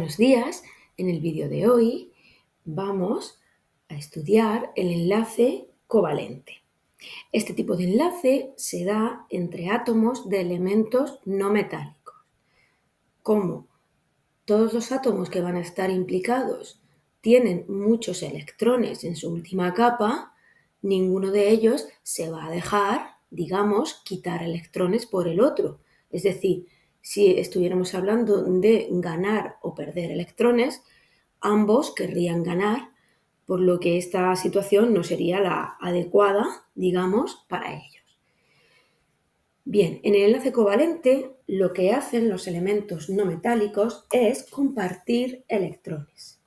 Buenos días, en el vídeo de hoy vamos a estudiar el enlace covalente. Este tipo de enlace se da entre átomos de elementos no metálicos. Como todos los átomos que van a estar implicados tienen muchos electrones en su última capa, ninguno de ellos se va a dejar, digamos, quitar electrones por el otro. Es decir, si estuviéramos hablando de ganar o perder electrones, ambos querrían ganar, por lo que esta situación no sería la adecuada, digamos, para ellos. Bien, en el enlace covalente lo que hacen los elementos no metálicos es compartir electrones.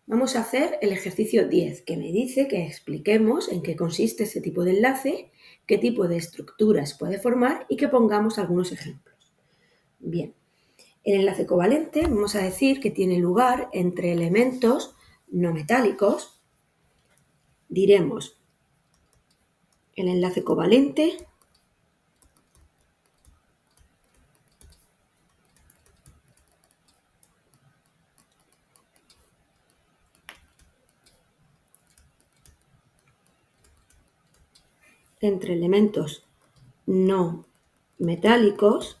Vamos a hacer el ejercicio 10, que me dice que expliquemos en qué consiste este tipo de enlace, qué tipo de estructuras puede formar y que pongamos algunos ejemplos. Bien, el enlace covalente vamos a decir que tiene lugar entre elementos no metálicos. Diremos el enlace covalente entre elementos no metálicos,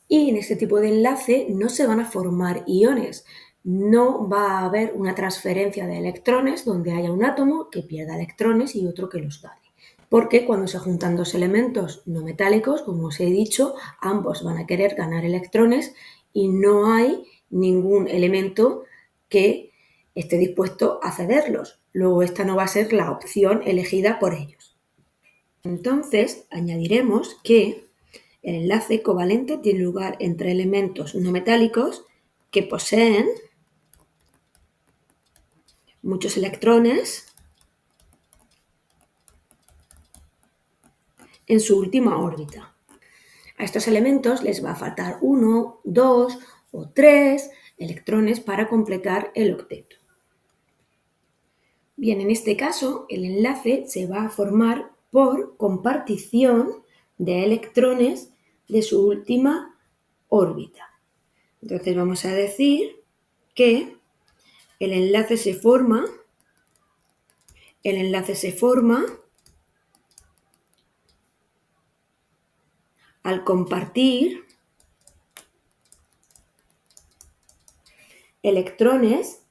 y en este tipo de enlace no se van a formar iones, no va a haber una transferencia de electrones donde haya un átomo que pierda electrones y otro que los gane. Porque cuando se juntan dos elementos no metálicos, como os he dicho, ambos van a querer ganar electrones y no hay ningún elemento que esté dispuesto a cederlos. Luego esta no va a ser la opción elegida por ellos. Entonces añadiremos que el enlace covalente tiene lugar entre elementos no metálicos que poseen muchos electrones en su última órbita. A estos elementos les va a faltar 1, 2 o 3 electrones para completar el octeto. Bien, en este caso el enlace se va a formar por compartición de electrones de su última órbita. Entonces vamos a decir que el enlace se forma al compartir electrones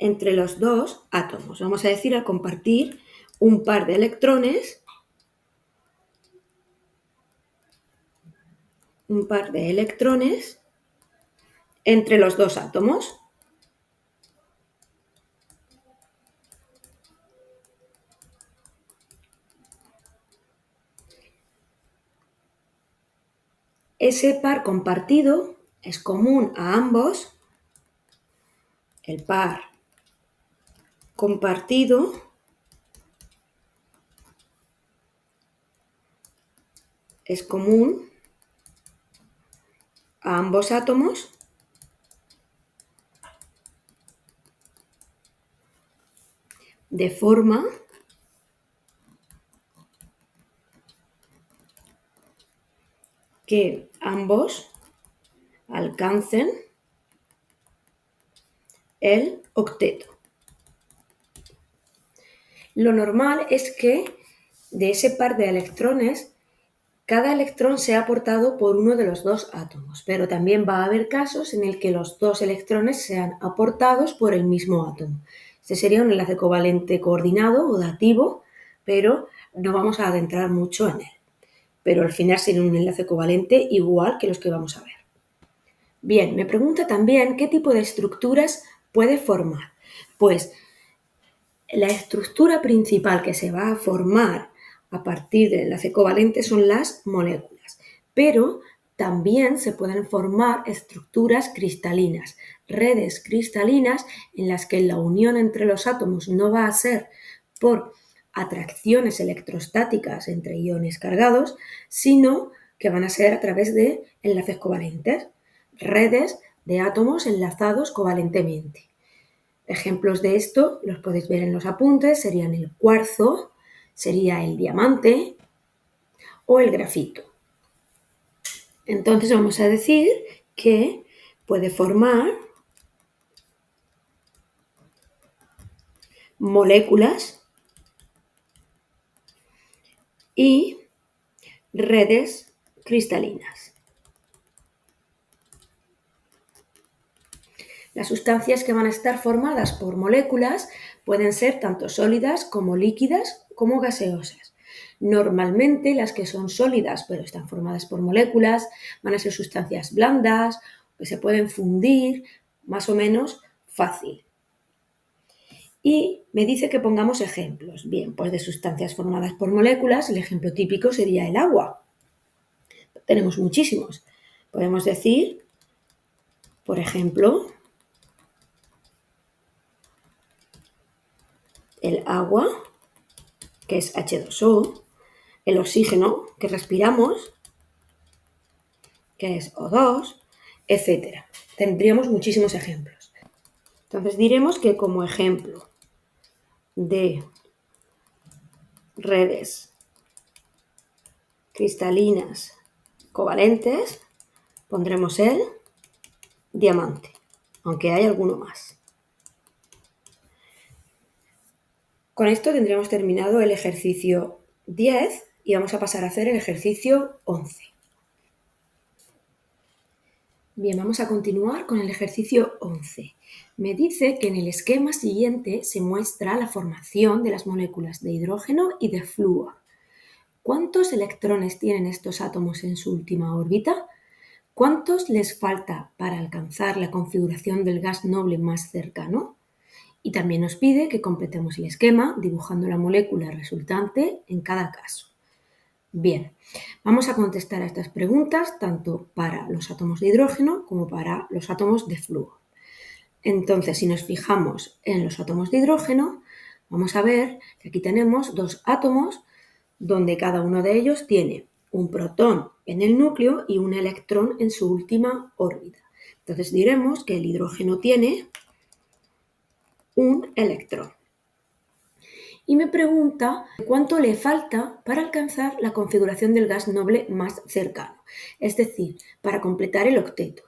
entre los dos átomos. Vamos a decir al compartir un par de electrones, entre los dos átomos. Ese par compartido es común a ambos. El par compartido es común a ambos átomos de forma que ambos alcancen el octeto. Lo normal es que de ese par de electrones, cada electrón sea aportado por uno de los dos átomos, pero también va a haber casos en el que los dos electrones sean aportados por el mismo átomo. Este sería un enlace covalente coordinado o dativo, pero no vamos a adentrar mucho en él. Pero al final sería un enlace covalente igual que los que vamos a ver. Bien, me pregunta también qué tipo de estructuras puede formar. Pues la estructura principal que se va a formar a partir del enlace covalente son las moléculas, pero también se pueden formar estructuras cristalinas, redes cristalinas en las que la unión entre los átomos no va a ser por atracciones electrostáticas entre iones cargados, sino que van a ser a través de enlaces covalentes, redes de átomos enlazados covalentemente. Ejemplos de esto los podéis ver en los apuntes, serían el cuarzo, sería el diamante o el grafito. Entonces vamos a decir que puede formar moléculas y redes cristalinas. Las sustancias que van a estar formadas por moléculas pueden ser tanto sólidas como líquidas como gaseosas. Normalmente las que son sólidas pero están formadas por moléculas van a ser sustancias blandas que se pueden fundir más o menos fácil. Y me dice que pongamos ejemplos. Bien, pues de sustancias formadas por moléculas, el ejemplo típico sería el agua. Tenemos muchísimos. Podemos decir, por ejemplo, el agua, que es H2O, el oxígeno que respiramos, que es O2, etc. Tendríamos muchísimos ejemplos. Entonces diremos que como ejemplo de redes cristalinas covalentes pondremos el diamante, aunque hay alguno más. Con esto tendríamos terminado el ejercicio 10 y vamos a pasar a hacer el ejercicio 11. Bien, vamos a continuar con el ejercicio 11. Me dice que en el esquema siguiente se muestra la formación de las moléculas de hidrógeno y de flúor. ¿Cuántos electrones tienen estos átomos en su última órbita? ¿Cuántos les falta para alcanzar la configuración del gas noble más cercano? Y también nos pide que completemos el esquema dibujando la molécula resultante en cada caso. Bien, vamos a contestar a estas preguntas tanto para los átomos de hidrógeno como para los átomos de flúor. Entonces, si nos fijamos en los átomos de hidrógeno, vamos a ver que aquí tenemos dos átomos donde cada uno de ellos tiene un protón en el núcleo y un electrón en su última órbita. Entonces diremos que el hidrógeno tiene un electrón. Y me pregunta cuánto le falta para alcanzar la configuración del gas noble más cercano, es decir, para completar el octeto.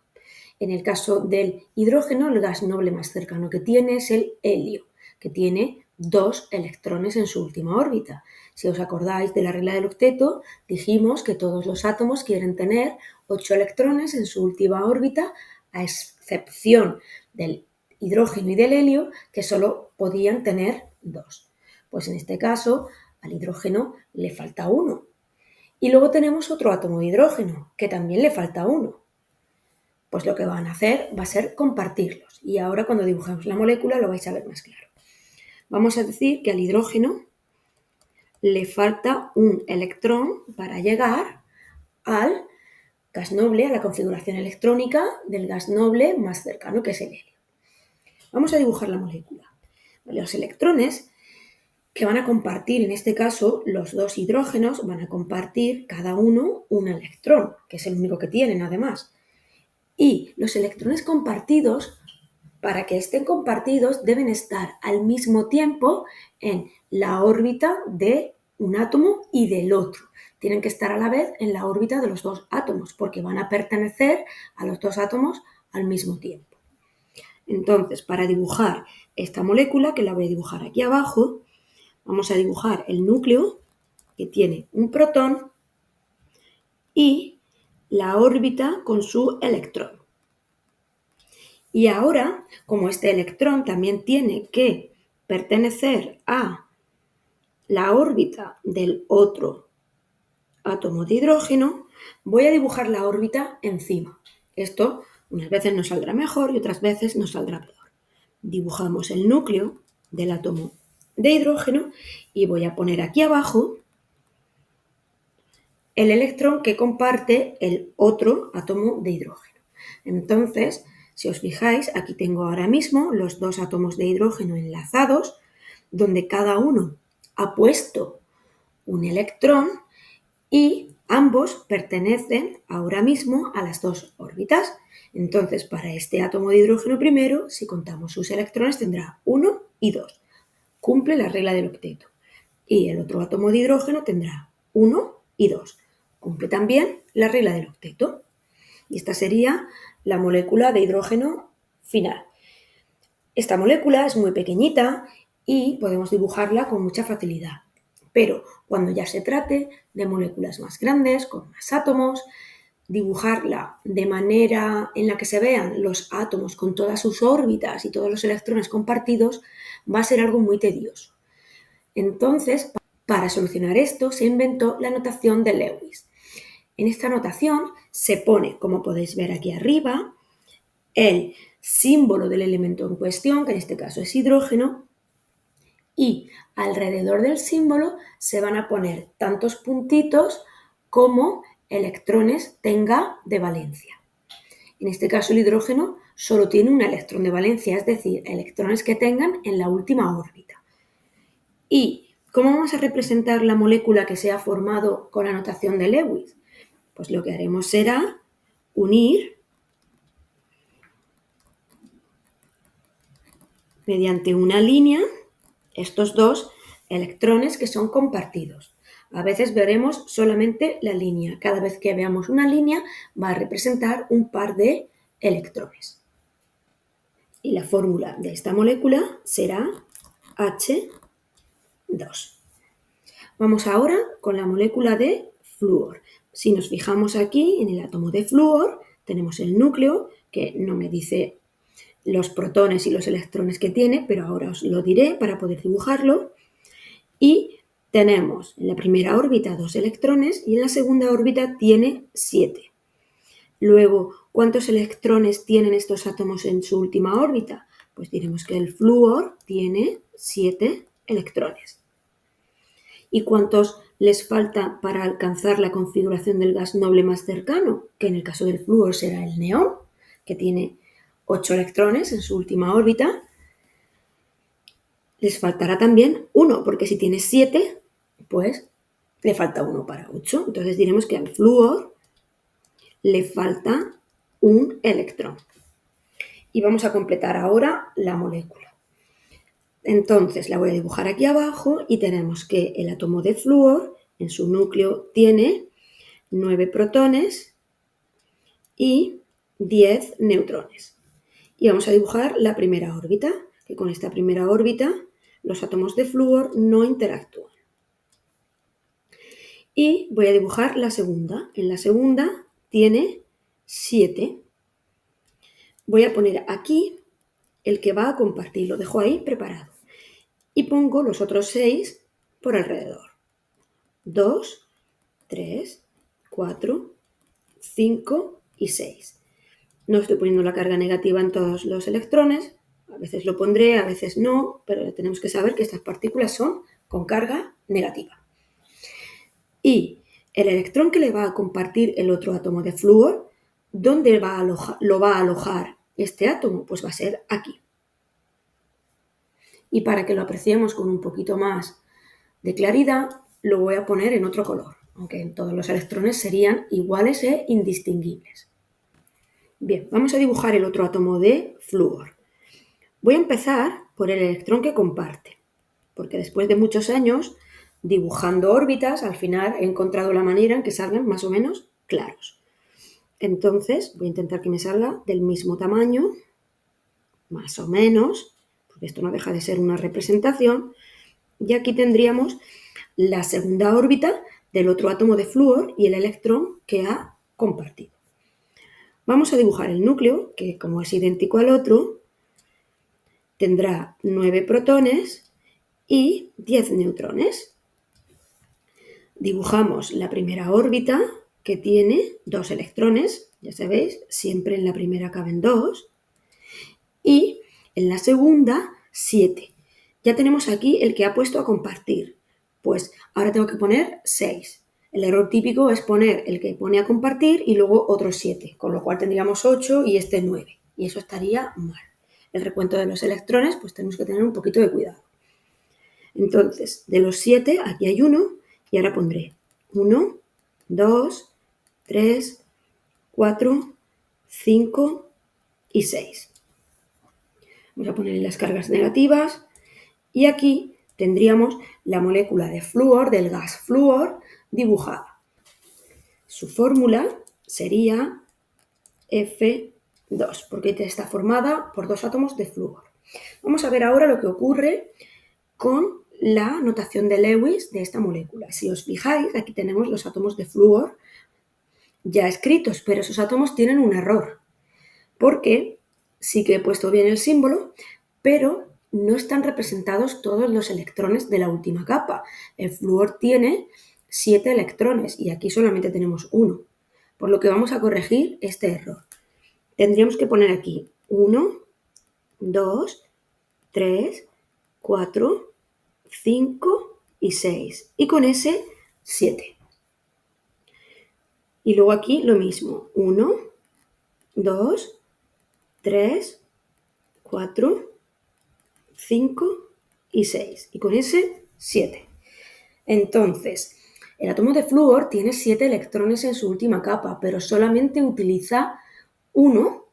En el caso del hidrógeno, el gas noble más cercano que tiene es el helio, que tiene 2 electrones en su última órbita. Si os acordáis de la regla del octeto, dijimos que todos los átomos quieren tener 8 electrones en su última órbita, a excepción del hidrógeno y del helio, que solo podían tener 2. Pues en este caso, al hidrógeno le falta 1. Y luego tenemos otro átomo de hidrógeno, que también le falta 1. Pues lo que van a hacer va a ser compartirlos. Y ahora cuando dibujemos la molécula lo vais a ver más claro. Vamos a decir que al hidrógeno le falta un electrón para llegar al gas noble, a la configuración electrónica del gas noble más cercano, que es el helio. Vamos a dibujar la molécula. Los electrones que van a compartir, en este caso, los dos hidrógenos van a compartir cada uno un electrón, que es el único que tienen además. Y los electrones compartidos, para que estén compartidos, deben estar al mismo tiempo en la órbita de un átomo y del otro. Tienen que estar a la vez en la órbita de los dos átomos, porque van a pertenecer a los dos átomos al mismo tiempo. Entonces, para dibujar esta molécula, que la voy a dibujar aquí abajo, vamos a dibujar el núcleo, que tiene un protón, y la órbita con su electrón. Y ahora, como este electrón también tiene que pertenecer a la órbita del otro átomo de hidrógeno, voy a dibujar la órbita encima. Esto unas veces nos saldrá mejor y otras veces nos saldrá peor. Dibujamos el núcleo del átomo de hidrógeno y voy a poner aquí abajo el electrón que comparte el otro átomo de hidrógeno. Entonces, si os fijáis, aquí tengo ahora mismo los dos átomos de hidrógeno enlazados, donde cada uno ha puesto un electrón y ambos pertenecen ahora mismo a las dos órbitas. Entonces, para este átomo de hidrógeno primero, si contamos sus electrones, tendrá 1 y 2. Cumple la regla del octeto. Y el otro átomo de hidrógeno tendrá 1 y 2. Cumple también la regla del octeto. Y esta sería la molécula de hidrógeno final. Esta molécula es muy pequeñita y podemos dibujarla con mucha facilidad. Pero cuando ya se trate de moléculas más grandes, con más átomos, dibujarla de manera en la que se vean los átomos con todas sus órbitas y todos los electrones compartidos va a ser algo muy tedioso. Entonces, para solucionar esto, se inventó la notación de Lewis. En esta notación se pone, como podéis ver aquí arriba, el símbolo del elemento en cuestión, que en este caso es hidrógeno, y alrededor del símbolo se van a poner tantos puntitos como electrones tenga de valencia. En este caso el hidrógeno solo tiene un electrón de valencia, es decir, electrones que tengan en la última órbita. ¿Y cómo vamos a representar la molécula que se ha formado con la notación de Lewis? Pues lo que haremos será unir mediante una línea estos dos electrones que son compartidos. A veces veremos solamente la línea. Cada vez que veamos una línea va a representar un par de electrones. Y la fórmula de esta molécula será H2. Vamos ahora con la molécula de flúor. Si nos fijamos aquí en el átomo de flúor, tenemos el núcleo, que no me dice los protones y los electrones que tiene, pero ahora os lo diré para poder dibujarlo. Y tenemos en la primera órbita 2 electrones y en la segunda órbita tiene 7. Luego, ¿cuántos electrones tienen estos átomos en su última órbita? Pues diremos que el flúor tiene 7 electrones. ¿Y cuántos les falta para alcanzar la configuración del gas noble más cercano? Que en el caso del flúor será el neón, que tiene 8 electrones en su última órbita. Les faltará también 1, porque si tiene 7, pues le falta 1 para 8. Entonces diremos que al flúor le falta un electrón. Y vamos a completar ahora la molécula. Entonces la voy a dibujar aquí abajo y tenemos que el átomo de flúor en su núcleo tiene 9 protones y 10 neutrones. Y vamos a dibujar la primera órbita, que con esta primera órbita los átomos de flúor no interactúan. Y voy a dibujar la segunda. En la segunda tiene 7. Voy a poner aquí el que va a compartir, lo dejo ahí preparado. Y pongo los otros 6 por alrededor. 2, 3, 4, 5 y 6. No estoy poniendo la carga negativa en todos los electrones, a veces lo pondré, a veces no, pero tenemos que saber que estas partículas son con carga negativa. Y el electrón que le va a compartir el otro átomo de flúor, ¿dónde lo va a alojar este átomo? Pues va a ser aquí. Y para que lo apreciemos con un poquito más de claridad, lo voy a poner en otro color, aunque todos los electrones serían iguales e indistinguibles. Bien, vamos a dibujar el otro átomo de flúor. Voy a empezar por el electrón que comparte, porque después de muchos años dibujando órbitas, al final he encontrado la manera en que salgan más o menos claros. Entonces voy a intentar que me salga del mismo tamaño, más o menos, porque esto no deja de ser una representación, y aquí tendríamos la segunda órbita del otro átomo de flúor y el electrón que ha compartido. Vamos a dibujar el núcleo, que como es idéntico al otro, tendrá 9 protones y 10 neutrones. Dibujamos la primera órbita, que tiene 2 electrones, ya sabéis, siempre en la primera caben 2, y en la segunda 7. Ya tenemos aquí el que ha puesto a compartir, pues ahora tengo que poner 6. El error típico es poner el que pone a compartir y luego otros 7, con lo cual tendríamos 8 y este 9, y eso estaría mal. El recuento de los electrones, pues tenemos que tener un poquito de cuidado. Entonces, de los 7, aquí hay 1, y ahora pondré 1, 2, 3, 4, 5 y 6. Vamos a poner las cargas negativas y aquí tendríamos la molécula de flúor, del gas flúor, dibujada. Su fórmula sería F2. 2, porque está formada por 2 átomos de flúor. Vamos a ver ahora lo que ocurre con la notación de Lewis de esta molécula. Si os fijáis, aquí tenemos los átomos de flúor ya escritos, pero esos átomos tienen un error, porque sí que he puesto bien el símbolo, pero no están representados todos los electrones de la última capa. El flúor tiene 7 electrones y aquí solamente tenemos 1, por lo que vamos a corregir este error. Tendríamos que poner aquí 1, 2, 3, 4, 5 y 6. Y con ese 7. Y luego aquí lo mismo. 1, 2, 3, 4, 5 y 6. Y con ese 7. Entonces, el átomo de flúor tiene 7 electrones en su última capa, pero solamente utiliza 1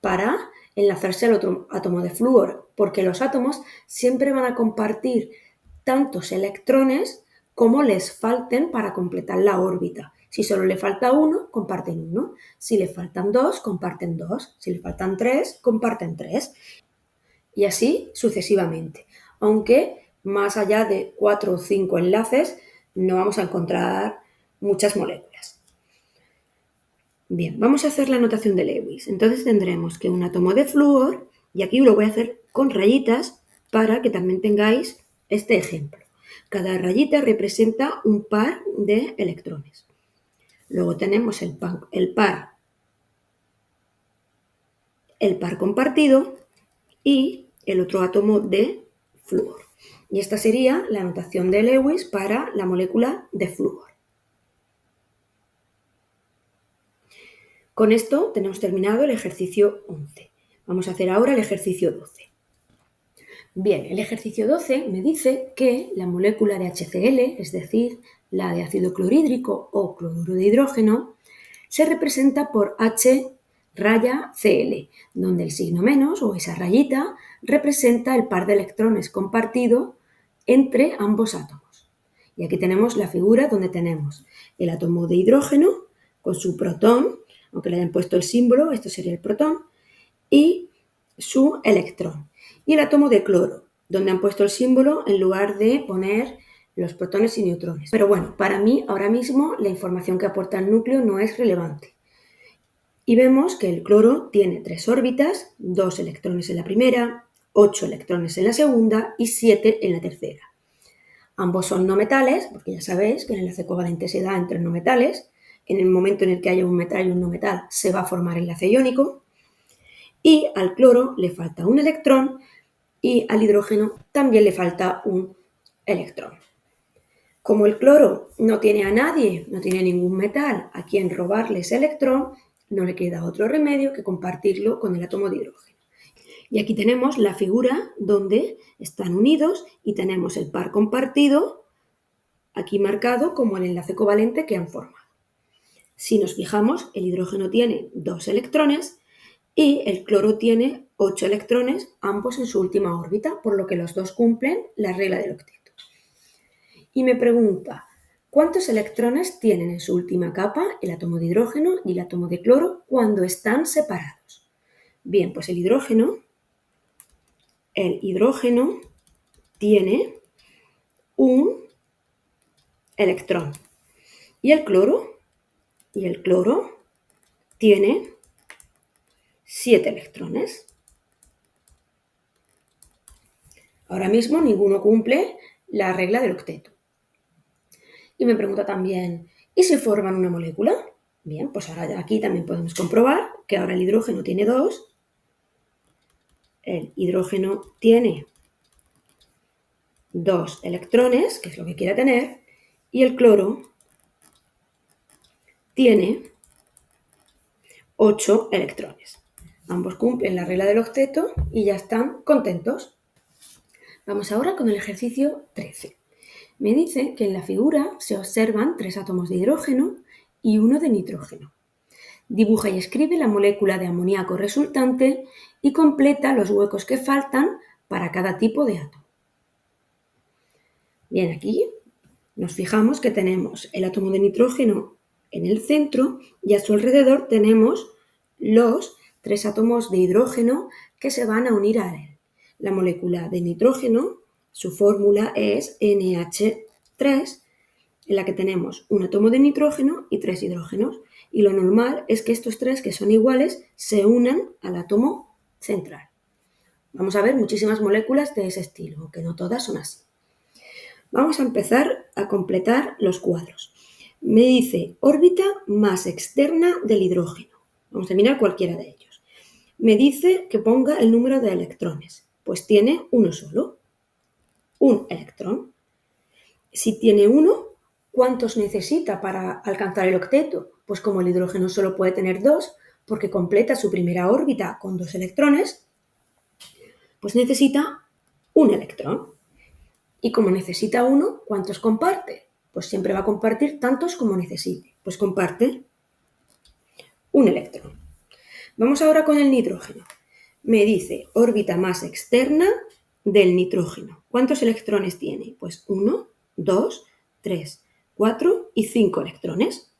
para enlazarse al otro átomo de flúor, porque los átomos siempre van a compartir tantos electrones como les falten para completar la órbita. Si solo le falta 1, comparten 1. Si le faltan 2, comparten 2. Si le faltan 3, comparten 3. Y así sucesivamente. Aunque más allá de 4 o 5 enlaces no vamos a encontrar muchas moléculas. Bien, vamos a hacer la notación de Lewis. Entonces tendremos que un átomo de flúor, y aquí lo voy a hacer con rayitas para que también tengáis este ejemplo. Cada rayita representa un par de electrones. Luego tenemos el par compartido y el otro átomo de flúor. Y esta sería la notación de Lewis para la molécula de flúor. Con esto tenemos terminado el ejercicio 11. Vamos a hacer ahora el ejercicio 12. Bien, el ejercicio 12 me dice que la molécula de HCl, es decir, la de ácido clorhídrico o cloruro de hidrógeno, se representa por H raya Cl, donde el signo menos o esa rayita representa el par de electrones compartido entre ambos átomos. Y aquí tenemos la figura donde tenemos el átomo de hidrógeno con su protón, aunque le hayan puesto el símbolo, esto sería el protón, y su electrón. Y el átomo de cloro, donde han puesto el símbolo en lugar de poner los protones y neutrones. Pero bueno, para mí ahora mismo la información que aporta el núcleo no es relevante. Y vemos que el cloro tiene 3 órbitas, 2 electrones en la primera, 8 electrones en la segunda y 7 en la tercera. Ambos son no metales, porque ya sabéis que el enlace covalente se da entre no metales. En el momento en el que haya un metal y un no metal se va a formar enlace iónico. Y al cloro le falta un electrón y al hidrógeno también le falta un electrón. Como el cloro no tiene a nadie, no tiene ningún metal a quien robarle ese electrón, no le queda otro remedio que compartirlo con el átomo de hidrógeno. Y aquí tenemos la figura donde están unidos y tenemos el par compartido aquí marcado como el enlace covalente que han formado. Si nos fijamos, el hidrógeno tiene 2 electrones y el cloro tiene 8 electrones, ambos en su última órbita, por lo que los dos cumplen la regla del octeto. Y me pregunta, ¿cuántos electrones tienen en su última capa el átomo de hidrógeno y el átomo de cloro cuando están separados? Bien, pues el hidrógeno tiene un electrón y el cloro tiene 7 electrones. Ahora mismo ninguno cumple la regla del octeto. Y me pregunta también, ¿y si forman una molécula? Bien, pues ahora aquí también podemos comprobar que ahora el hidrógeno tiene 2, el hidrógeno tiene 2 electrones, que es lo que quiere tener, y el cloro tiene 8 electrones. Ambos cumplen la regla del octeto y ya están contentos. Vamos ahora con el ejercicio 13. Me dice que en la figura se observan 3 átomos de hidrógeno y 1 de nitrógeno. Dibuja y escribe la molécula de amoníaco resultante y completa los huecos que faltan para cada tipo de átomo. Bien, aquí nos fijamos que tenemos el átomo de nitrógeno en el centro y a su alrededor tenemos los 3 átomos de hidrógeno que se van a unir a él. La molécula de nitrógeno, su fórmula es NH3, en la que tenemos un átomo de nitrógeno y 3 hidrógenos. Y lo normal es que estos 3, que son iguales, se unan al átomo central. Vamos a ver muchísimas moléculas de ese estilo, aunque no todas son así. Vamos a empezar a completar los cuadros. Me dice órbita más externa del hidrógeno. Vamos a mirar cualquiera de ellos. Me dice que ponga el número de electrones. Pues tiene uno solo, un electrón. Si tiene uno, ¿cuántos necesita para alcanzar el octeto? Pues como el hidrógeno solo puede tener 2, porque completa su primera órbita con 2 electrones, pues necesita un electrón. Y como necesita uno, ¿cuántos comparte? Pues siempre va a compartir tantos como necesite. Pues comparte un electrón. Vamos ahora con el nitrógeno. Me dice órbita más externa del nitrógeno. ¿Cuántos electrones tiene? Pues 1, 2, 3, 4 y 5 electrones.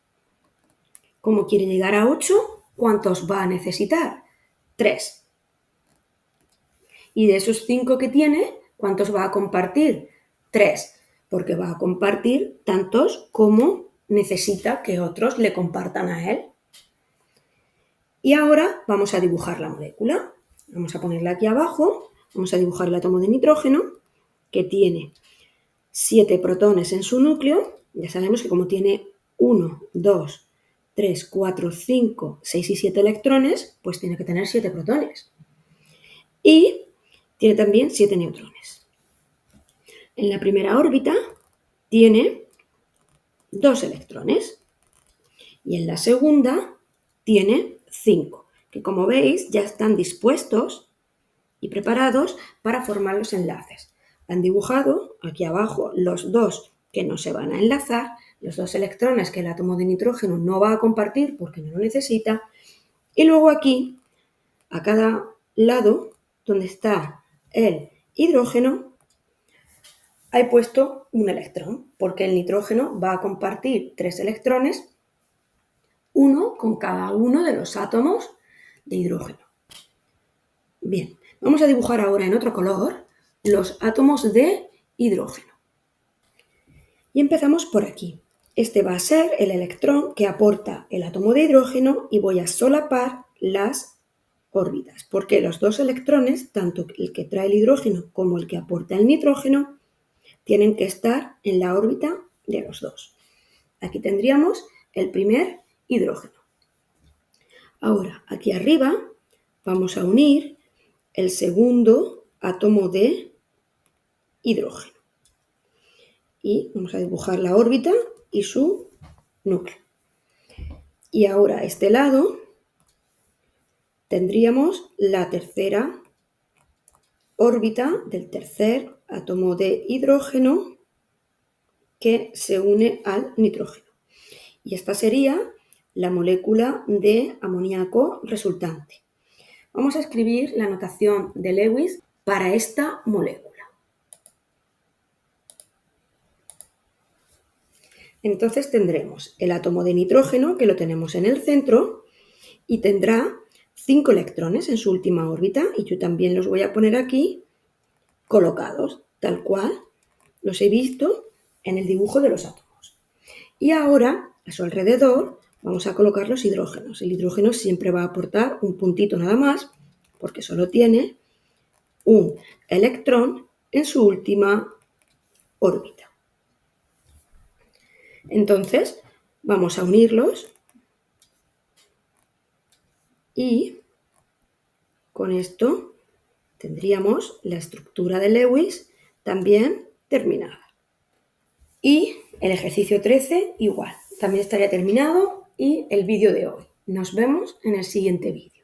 Como quiere llegar a 8, ¿cuántos va a necesitar? 3. Y de esos 5 que tiene, ¿cuántos va a compartir? 3, porque va a compartir tantos como necesita que otros le compartan a él. Y ahora vamos a dibujar la molécula. Vamos a ponerla aquí abajo. Vamos a dibujar el átomo de nitrógeno, que tiene 7 protones en su núcleo. Ya sabemos que como tiene 1, 2, 3, 4, 5, 6 y 7 electrones, pues tiene que tener 7 protones. Y tiene también 7 neutrones. En la primera órbita tiene 2 electrones. Y en la segunda tiene 5, que como veis ya están dispuestos y preparados para formar los enlaces. Han dibujado aquí abajo los 2 que no se van a enlazar, los 2 electrones que el átomo de nitrógeno no va a compartir porque no lo necesita, y luego aquí, a cada lado, donde está el hidrógeno, he puesto un electrón, porque el nitrógeno va a compartir 3 electrones, uno con cada uno de los átomos de hidrógeno. Bien, vamos a dibujar ahora en otro color los átomos de hidrógeno. Y empezamos por aquí. Este va a ser el electrón que aporta el átomo de hidrógeno y voy a solapar las órbitas, porque los 2 electrones, tanto el que trae el hidrógeno como el que aporta el nitrógeno, tienen que estar en la órbita de los 2. Aquí tendríamos el primer hidrógeno. Ahora, aquí arriba vamos a unir el segundo átomo de hidrógeno. Y vamos a dibujar la órbita y su núcleo. Y ahora a este lado tendríamos la tercera órbita del tercer átomo de hidrógeno que se une al nitrógeno. Y esta sería la molécula de amoníaco resultante. Vamos a escribir la notación de Lewis para esta molécula. Entonces tendremos el átomo de nitrógeno, que lo tenemos en el centro, y tendrá 5 electrones en su última órbita, y yo también los voy a poner aquí colocados, tal cual los he visto en el dibujo de los átomos. Y ahora, a su alrededor, vamos a colocar los hidrógenos. El hidrógeno siempre va a aportar un puntito nada más, porque solo tiene un electrón en su última órbita. Entonces, vamos a unirlos y con esto tendríamos la estructura de Lewis también terminada. Y el ejercicio 13 igual, también estaría terminado y el vídeo de hoy. Nos vemos en el siguiente vídeo.